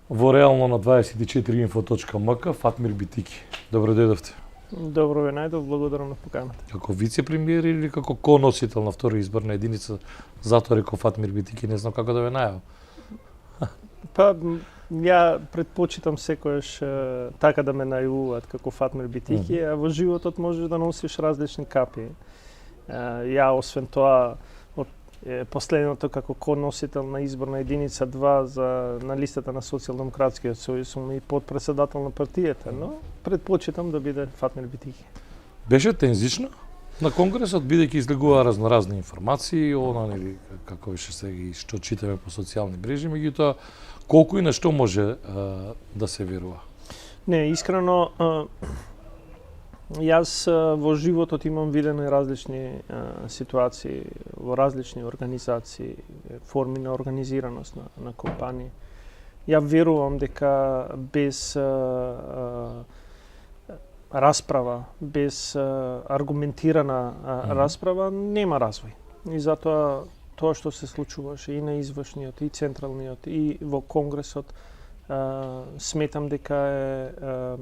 Во реално на 24info.mk Фатмир Битики. Добро дојдовте. Добро ве најдов, благодарам на поканата. Како вице-премиер или како коносител на втора изборна единица, затоа реков Фатмир Битики, не знам како да ве најавам. Па, ја предпочитам секојаш така да ме најавуваат како Фатмир Битики, а во животот можеш да носиш различни капи. Ја, освен тоа, последното како коносител на изборна единица 2 на листата на Социјалдемократскиот сојуз сум и подпредседател на партијата, но предпочитам да биде Фатмир Битики. Беше тензично на конгресот, бидејќи излегува разноразни информации, нели како беше сега и што читаме по социјални мрежи, меѓутоа колку и на што може да се верува? Не, искрено, јас во животот имам видени различни ситуации во различни организации, форми на организираност на компании. Ја верувам дека без расправа, без аргументирана расправа нема развој. И затоа тоа што се случуваше и на извршниот, и централниот, и во Конгресот, сметам дека е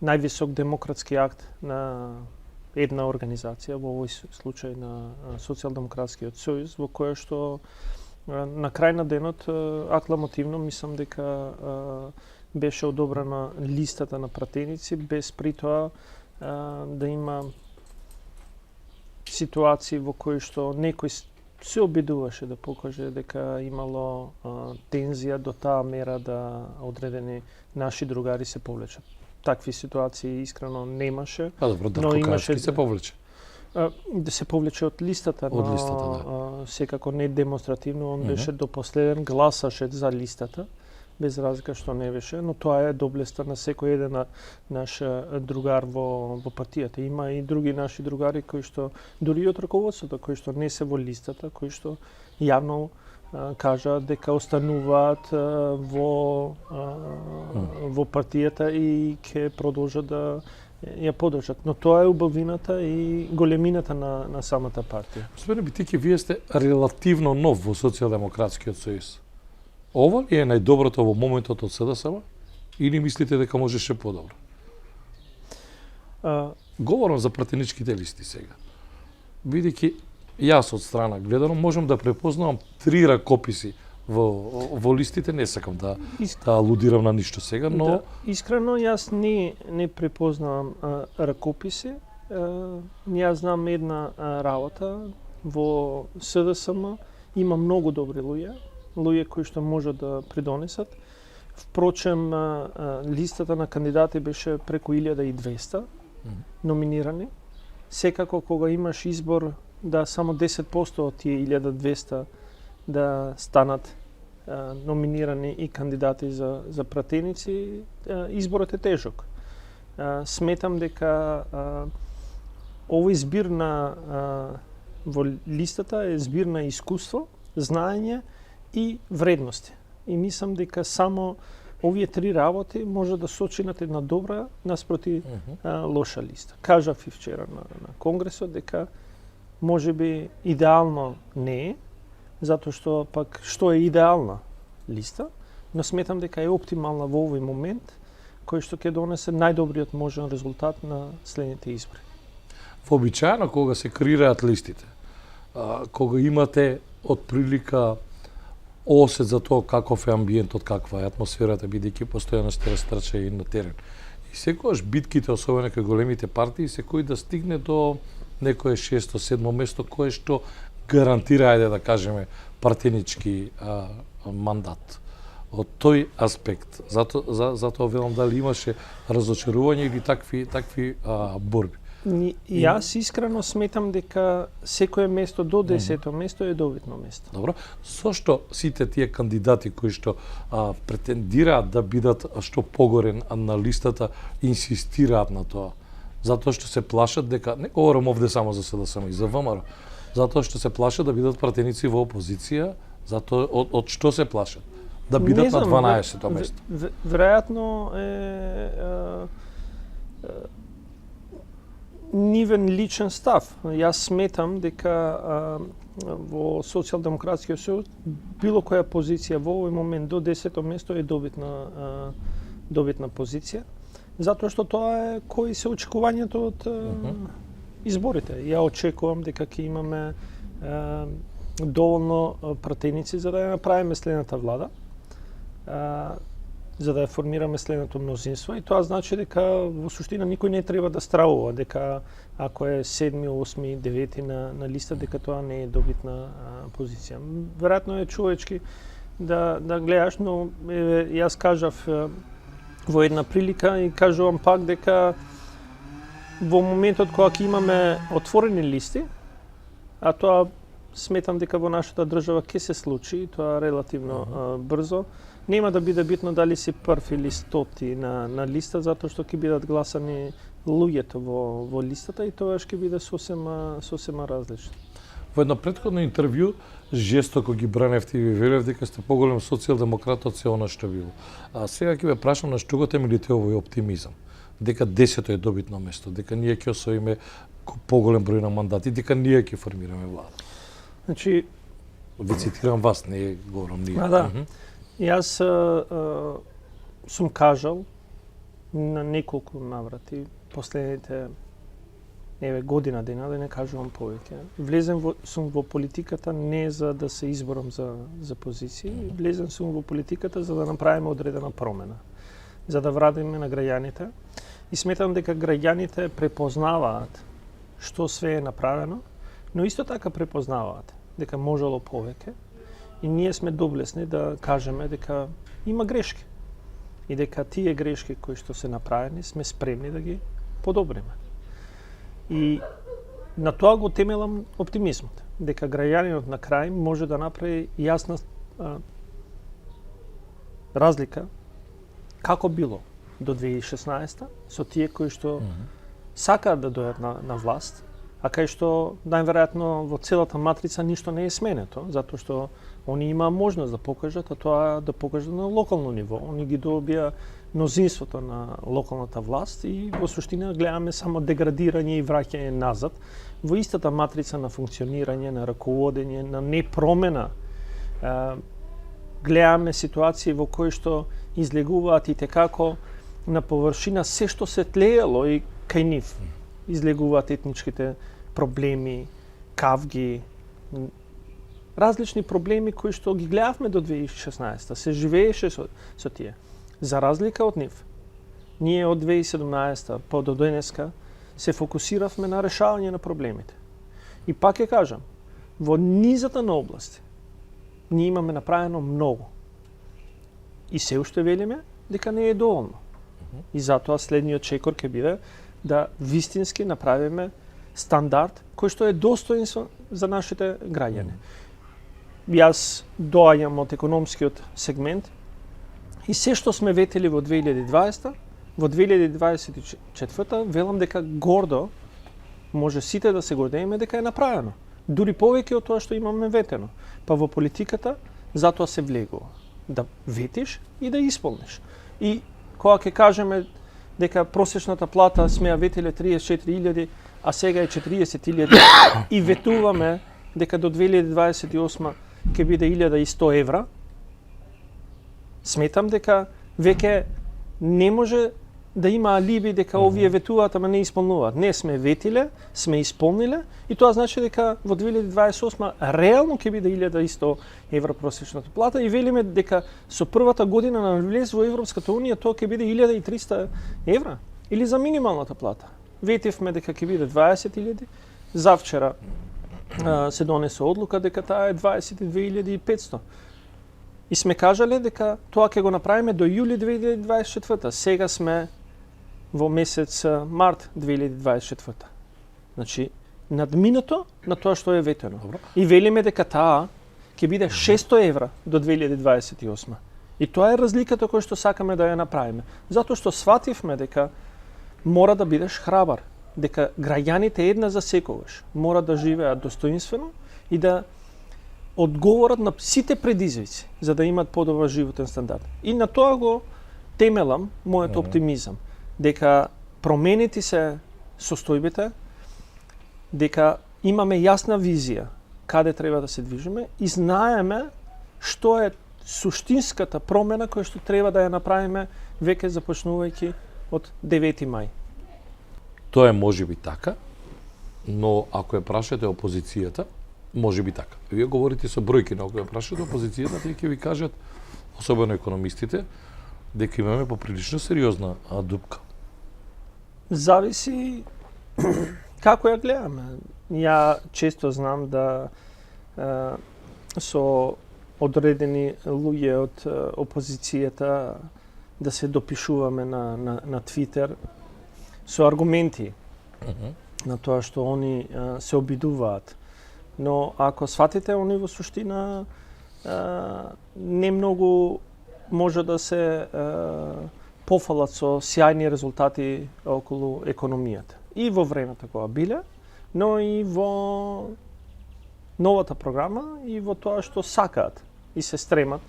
највисок демократски акт на една организација, во овој случај на Социјалдемократскиот сојуз, во која што на крај на денот акламативно мислам дека беше одобрена листата на пратеници, без при тоа да има ситуации во кои што некој се обидуваше да покаже дека имало тензија до таа мера да одредени наши другари се повлечат. Такви ситуации искрено немаше. Па добро, Дарко Кајавски се повлече. Да се повлече од листата, но секако не демонстративно, он беше до последен, гласаше за листата, без разлика што не беше, но тоа е доблеста на секој еден наш другар во партијата. Има и други наши другари кои што дури од раководството, кои што не се во листата, кои што јавно кажа дека остануваат во партијата и ќе продолжат да ја подржат. Но тоа е убавината и големината на самата партија. Господине Битики, вие сте релативно нов во Социјалдемократскиот сојуз. Ова ли е најдоброто во моментот од СДСМ или мислите дека можеше подобро? Говорам за пратеничките листи сега. Бидејќи јас од страна гледано можам да препознавам 3 ракописи во листите, не сакам да алудирам на ништо сега, но да, искрено јас не препознавам ракописи. Јас знам една работа во СДСМ има многу добри луѓе кои што можат да придонесат. Впрочем, листата на кандидати беше преку 1200 номинирани. Секако кога имаш избор да само 10% од тие 1200 да станат номинирани и кандидати за пратеници, изборот е тежок. Сметам дека овој збир во листата е збир на искуство, знаење и вредности. И мислам дека само овие 3 работи може да сочинат една добра наспроти лоша листа. Кажав и вчера на Конгресот дека можеби идеално не е, затоа што пак што е идеална листа, но сметам дека е оптимална во овој момент, кој што ќе донесе најдобриот можен резултат на следните избори. Вообичаено кога се креираат листите, кога имате отприлика осет за тоа каков е амбиентот, каква е атмосферата, бидејќи постојано сте растрчани на терен. И секогаш битките, особено кај големите партии, секој да стигне до некое 6-7 место кое што гарантира, ајде да кажеме, партенички мандат. Од тој аспект, затоа велам дали имаше разочарување или такви борби. Јас искрено сметам дека секое место до 10-то место е добитно место. Добро. Зошто сите тие кандидати кои што претендираат да бидат што погоре на листата инсистираат на тоа? Затоа што се плашат дека, не говорам овде само за СДСМ и за ВМРО, затоа што се плашат да бидат пратеници во опозиција, затоа од што се плашат? Да бидат на 12-то место. Веројатно е нивен личен став. Јас сметам дека во Социјалдемократскиот сојуз било која позиција во овој момент до 10-то место е добитна позиција, затоа што тоа е кои се очекувањето од изборите. Ја очекувам дека ќе имаме доволно пратеници за да ја направиме следната влада, за да ја формираме следното мнозинство, и тоа значи дека во суштина никој не треба да стравува дека ако е 7, 8, 9 на листа, дека тоа не е добитна позиција. Веројатно е човечки да гледаш, но јас кажав во една прилика и кажувам пак дека во моментот кога ќе имаме отворени листи, а тоа сметам дека во нашата држава ќе се случи, тоа релативно брзо, нема да биде битно дали си прв или 100 на листа, затоа што ќе бидат гласани луѓето во листата и тоа ќе биде сосема различно. Во едно претходно интервју жестоко ги браневте и ви велев дека сте поголем социјалдемократ од се она што било. А сега ќе ве прашам на што го темелите овој оптимизам? Дека 10-то е добитно место, дека ние ќе освоиме поголем број на мандати, дека ние ќе формираме влада. Значи, ви цитирам вас, не говорам ние. Да. Јас сум кажал на неколку наврати последните година дена, да не кажувам повеќе. Сум во политиката не за да се изборам за позиции, влезен сум во политиката за да направиме одредена промена, за да врадиме на граѓаните. И сметам дека граѓаните препознаваат што све е направено, но исто така препознаваат дека можело повеќе и ние сме доблесни да кажеме дека има грешки и дека тие грешки кои што се направени сме спремни да ги подобриме. И на тоа го темелам оптимизмот, дека граѓанинот на крај може да направи јасна разлика како било до 2016 со тие кои што сакаат да дојдат на власт, а кај што најверојатно во целата матрица ништо не е сменето, затоа што они имаа можност да покажат, а тоа да покажат на локално ниво. Они ги добија мнозинството на локалната власт и во суштина гледаме само деградирање и враќање назад во истата матрица на функционирање, на раководење, на непромена. Гледаме ситуации во кои што излегуваат и како на површина се што се тлеело и кај нив. Излегуваат етничките проблеми, кавги, различни проблеми кои што ги гледавме до 2016, се живееше со тие. За разлика од нив, ние од 2017 па до денеска се фокусиравме на решавање на проблемите. И пак ќе кажам, во низата на области ние имаме направено многу. И се уште велиме дека не е доволно. И затоа следниот чекор ќе биде да вистински направиме стандард кој што е достоен за нашите граѓани. Јас доаѓам од економскиот сегмент и се што сме ветели во 2020, во 2024 велам дека гордо може сите да се гордееме дека е направено. Дури повеќе од тоа што имаме ветено. Па во политиката затоа се влегува. Да ветиш и да исполниш. И кога ќе кажеме дека просечната плата сме ја ветеле 34.000, а сега е 40.000 и ветуваме дека до 2028 ќе биде 1.100 евра, сметам дека веќе не може да има алиби дека овие ветуваат, ама не исполнуваат. Не, сме ветиле, сме исполниле и тоа значи дека во 2028 реално ќе биде 1.100 евра просечната плата и велиме дека со првата година на влез во Европската унија тоа ќе биде 1.300 евра или за минималната плата. Ветивме дека ќе биде 20.000, завчера се донесе одлука дека таа е 22.500. И сме кажале дека тоа ќе го направиме до јули 2024. Сега сме во месец март 2024. Значи, надминато на тоа што е ветено. Добро. И велиме дека таа ќе биде 600 евра до 2028. И тоа е разликата која што сакаме да ја направиме. Затоа што свативме дека мора да бидеш храбар, дека граѓаните една за секогаш мора да живеат достоинствено и да одговорат на сите предизвици за да имат подобар животен стандард. И на тоа го темелам мојот оптимизам, дека променети се состојбите, дека имаме јасна визија каде треба да се движиме и знаеме што е суштинската промена која што треба да ја направиме веќе започнувајќи од 9 мај. Тоа е можеби така, но ако ја прашате опозицијата, можеби така. Вие говорите со бројки, но ако ја прашате опозицијата, тие ќе ви кажат, особено економистите, дека имаме поприлично сериозна дупка. Зависи како ја гледаме. Ја често знам да со одредени луѓе од опозицијата да се допишуваме на Твитер со аргументи на тоа што они се обидуваат. Но ако сватите, они во суштина не многу може да се пофалат со сјајни резултати околу економијата. И во времето кога биле, но и во новата програма и во тоа што сакаат и се стремат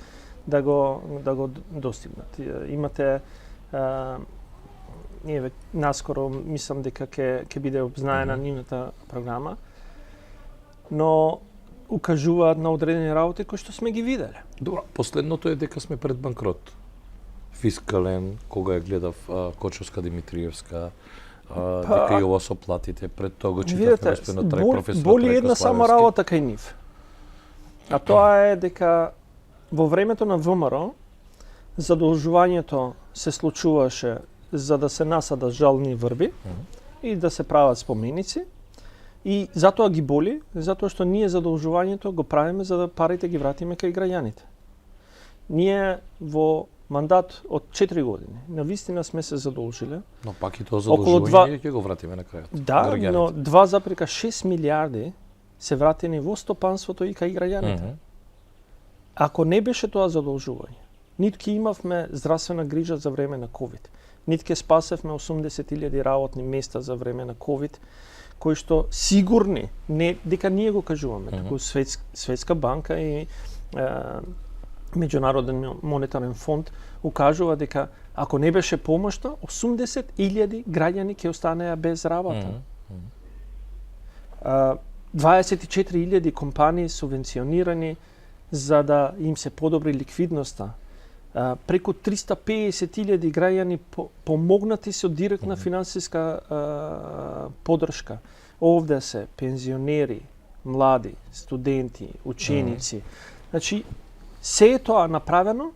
да го достигнат. Имате наскоро мислам дека ќе биде обзнаена нивната програма, но укажуваат на одредени работи кои што сме ги виделе. Добро, последното е дека сме пред банкрот. Фискален, кога ја гледав Кочовска Димитриевска, дека и ова со платите, пред тоа го читавме господинот професор. Боли една само работа кај нив. А тоа е дека во времето на ВМРО задолжувањето се случуваше за да се насадат жални врби и да се прават споменици. И затоа ги боли, затоа што ние задолжувањето го правиме за да парите ги вратиме кај граѓаните. Ние во мандат од 4 години навистина сме се задолжиле. Но пак и тоа задолжување ќе го вратиме на крајот. Да, но 2,6 милиарди се вратени во стопанството и кај граѓаните. Ако не беше тоа задолжување, ниту ќе имавме здравствена грижа за време на ковид, ниту ќе спасевме 80.000 работни места за време на ковид, кои што сигурни, не дека ние го кажуваме, туку Светска банка и Меѓународен монетарен фонд укажува дека ако не беше помошта, 80.000 граѓани ќе останеа без работа. 24.000 компании субвенционирани за да им се подобри ликвидноста. Преку 350.000 граѓани помогнати со директна финансиска поддршка. Овде се пензионери, млади, студенти, ученици. Значи, се е тоа направено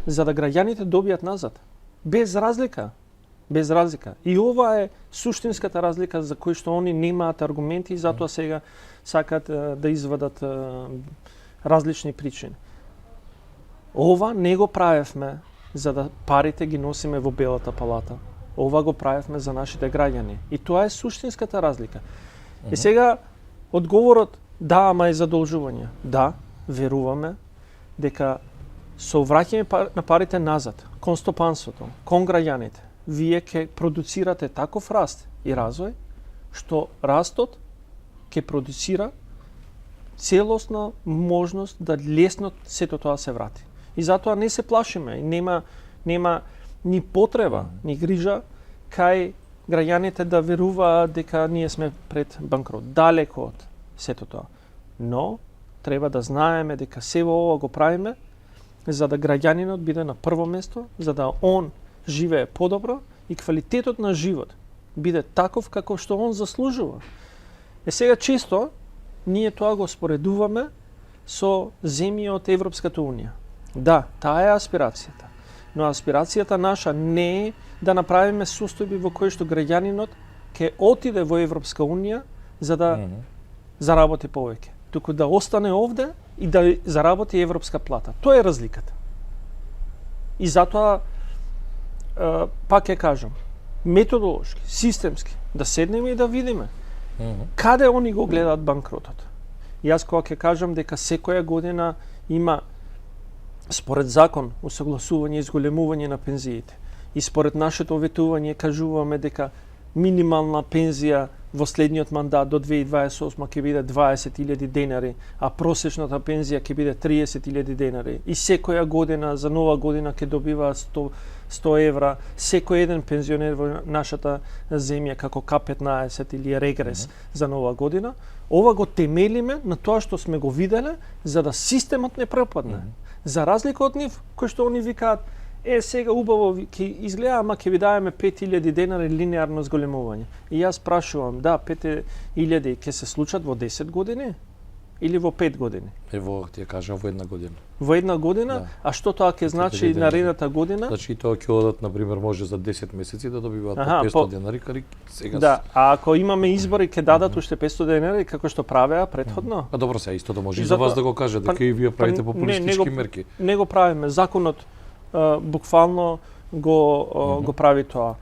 за да граѓаните добијат назад. Без разлика. Без разлика. И ова е суштинската разлика за кој што они немаат аргументи и затоа сега сакаат да извадат различни причини. Ова не го правевме за да парите ги носиме во Белата палата. Ова го правевме за нашите граѓани. И тоа е суштинската разлика. И сега одговорот да, ама е задолжување. Да, веруваме дека со враќање на парите назад, кон стопанството, кон граѓаните, вие ќе продуцирате таков раст и развој, што растот ќе продуцира целосна можност да лесно сето тоа се врати. И затоа не се плашиме, нема ни потреба, ни грижа кај граѓаните да веруваат дека ние сме пред банкрот. Далеко од сето тоа. Но треба да знаеме дека се во ова го правиме за да граѓанинот биде на прво место, за да он живее подобро и квалитетот на живот биде таков како што он заслужува. Сега често ние тоа го споредуваме со земји од Европската унија. Да, таа е аспирацијата. Но аспирацијата наша не е да направиме состојби во кои што граѓанинот ќе отиде во Европска унија за да заработи повеќе, туку да остане овде и да заработи европска плата. Тоа е разликата. И затоа пак ќе кажам, методолошки, системски, да седнеме и да видиме каде они го гледаат банкротот. Јас кога ќе кажам дека секоја година има според закон усогласување и зголемување на пензиите и според нашето ветување кажуваме дека минимална пензија во следниот мандат до 2028 ќе биде 20.000 денари, а просечната пензија ќе биде 30.000 денари. И секоја година, за нова година ќе добива 100 евра, секој еден пензионер во нашата земја како К15 или регрес за нова година. Ова го темелиме на тоа што сме го виделе, за да системот не пропадне. За разлика од нив, кои што они викаат, сега убаво ќе изгледа, ама ќе ви даваме 5.000 денари линеарно зголемување. И јас прашувам, да, 5.000 ќе се случат во 10 години или во 5 години? Ево, ти ја кажам, во една година. Во една година? Да. А што тоа ќе значи наредната година? Значи тоа ќе одат, например, може за 10 месеци да добиваат по 500 денари, кари сега. Да, а ако имаме избори ќе дадат уште 500 денари како што правеа претходно? А добро, сега исто да може и за вас да го каже дека и вие правите популистички мерки. Не го правиме, законот буквално го прави тоа.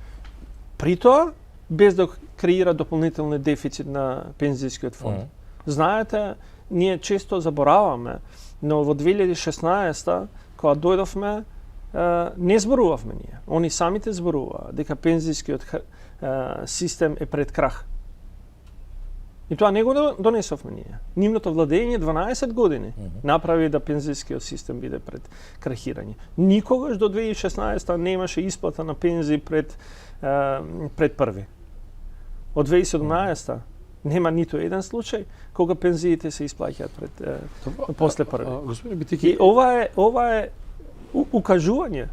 При тоа, без да креира дополнителен дефицит на пензијскиот фонд. Знаете, ние често забораваме, но во 2016 кога дојдовме, не зборувавме ние. Они самите зборуваа дека пензијскиот систем е пред крах. И тоа не го донесовме ние. Нивното владење 12 години направи да пензијскиот систем биде пред крахирање. Никогаш до 2016 немаше исплата на пензии пред први. Од 2017 нема ниту еден случај кога пензиите се исплаќаат пред после први. Господине Битики, и ова е укажување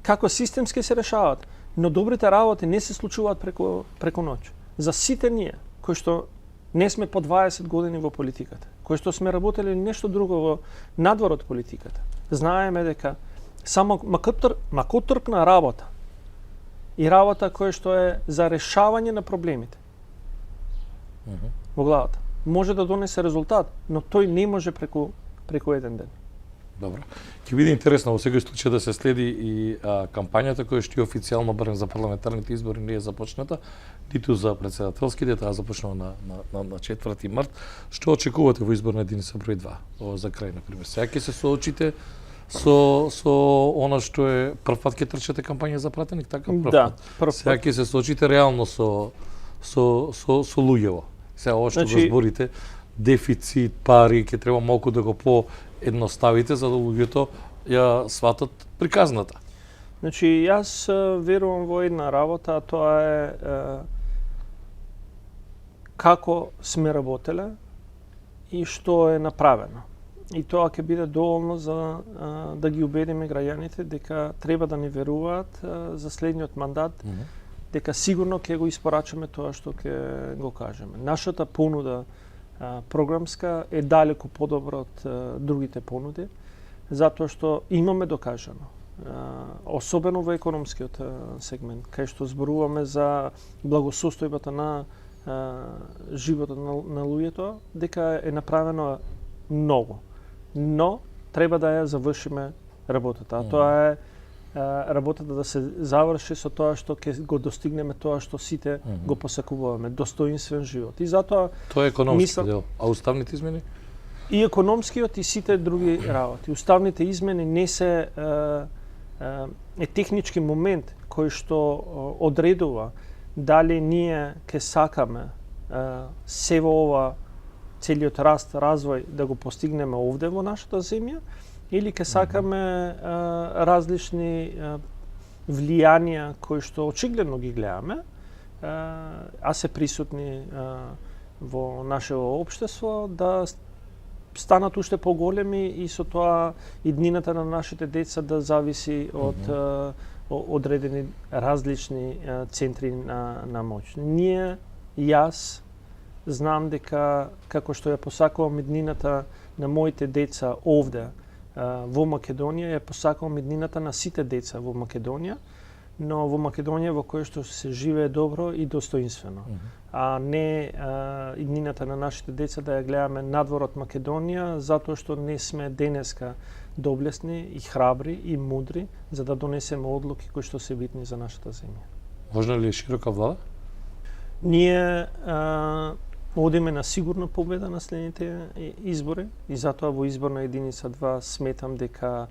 како системски се решаваат, но добрите работи не се случуваат преку ноќ. За сите ние кои што не сме по 20 години во политиката, кои што сме работели нешто друго во надвор од политиката, знаеме дека само макотрпна работа и работа која што е за решавање на проблемите во главата може да донесе резултат, но тој не може преку еден ден. Добро. Ќе биде интересно во секој случај да се следи и кампањата која што официјално барем за парламентарните избори не е започната, ниту за претседателските, таа започнува на 4 март. Што очекувате во изборна единица број 2? За крај, на пример. Сега ќе се соочите со она што е прв пат ќе трчате кампања за пратеник, така прв да, пат. Прв сега ќе се соочите реално со луѓево. Сега ова што го зборите, дефицит, пари, ќе треба малку да го поедноставите за да луѓето ја сватат приказната. Значи, јас верувам во една работа, а тоа е како сме работеле и што е направено. И тоа ќе биде доволно за да ги убедиме граѓаните дека треба да ни веруваат за следниот мандат, дека сигурно ќе го испорачаме тоа што ќе го кажеме. Нашата понуда програмска е далеку подобра од другите понуди, затоа што имаме докажано, особено во економскиот сегмент, кај што зборуваме за благосостојбата на животот на луѓето, дека е направено многу. Но треба да ја завршиме работата. А тоа е работата да се заврши со тоа што ќе го достигнеме тоа што сите го посакуваме, достоинствен живот. И затоа тоа е економски дел, а уставните измени? И економскиот и сите други работи. Уставните измени не се е технички момент кој што одредува дали ние ќе сакаме се во ова целиот раст, развој да го постигнеме овде во нашата земја, или ќе сакаме различни влијанија кои што очигледно ги гледаме, а се присутни во нашето општество, да станат уште поголеми и со тоа иднината на нашите деца да зависи од одредени различни центри на моќ. Ние, јас, знам дека како што ја посакувам иднината на моите деца овде во Македонија, ја посакувам иднината на сите деца во Македонија, но во Македонија во која што се живее добро и достоинствено, а не иднината на нашите деца да ја гледаме надвор од Македонија, затоа што не сме денеска доблесни и храбри и мудри за да донесеме одлуки кои што се битни за нашата земја. Можна ли е широка влада? Ние одиме на сигурна победа на следните избори и затоа во изборна единица 2 сметам дека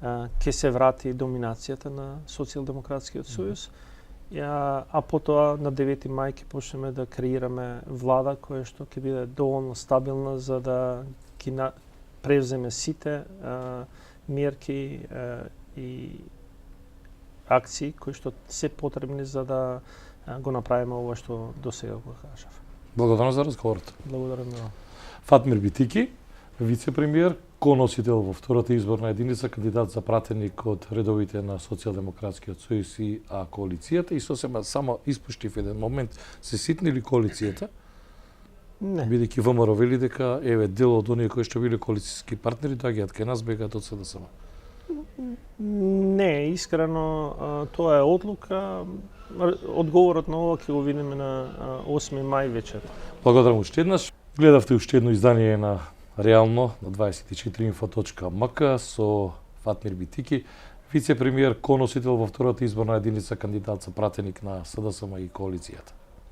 ќе се врати доминацијата на Социјалдемократскиот сојуз а потоа на 9 мај ќе почнеме да креираме влада која што ќе биде доволно стабилна за да ги превземе сите мерки и акции кои што се потребни за да го направиме ова што досега го кажав. Благодарам за разговорот. Благодарам на Фатмир Битики, вице-премиер, коносител во втората изборна единица, кандидат за пратеник од редовите на Социјалдемократскиот сојуз и коалицијата, и сосема само испуштив еден момент, се ситни ли коалицијата? Не. Бидејќи ВМРО вели дека еве дел од оние кои што биле коалицијски партнери доаѓаат кај нас, бегаат од СДСМ. Не, искрено тоа е одлука. Одговорот на ова ќе го видиме на 8 мај вечер. Благодарам уште еднаш. Гледавте уште едно издание на Реално на 24info.mk со Фатмир Битики, вице-премиер, коносител во втората изборна единица, кандидат за пратеник на СДСМ и коалицијата.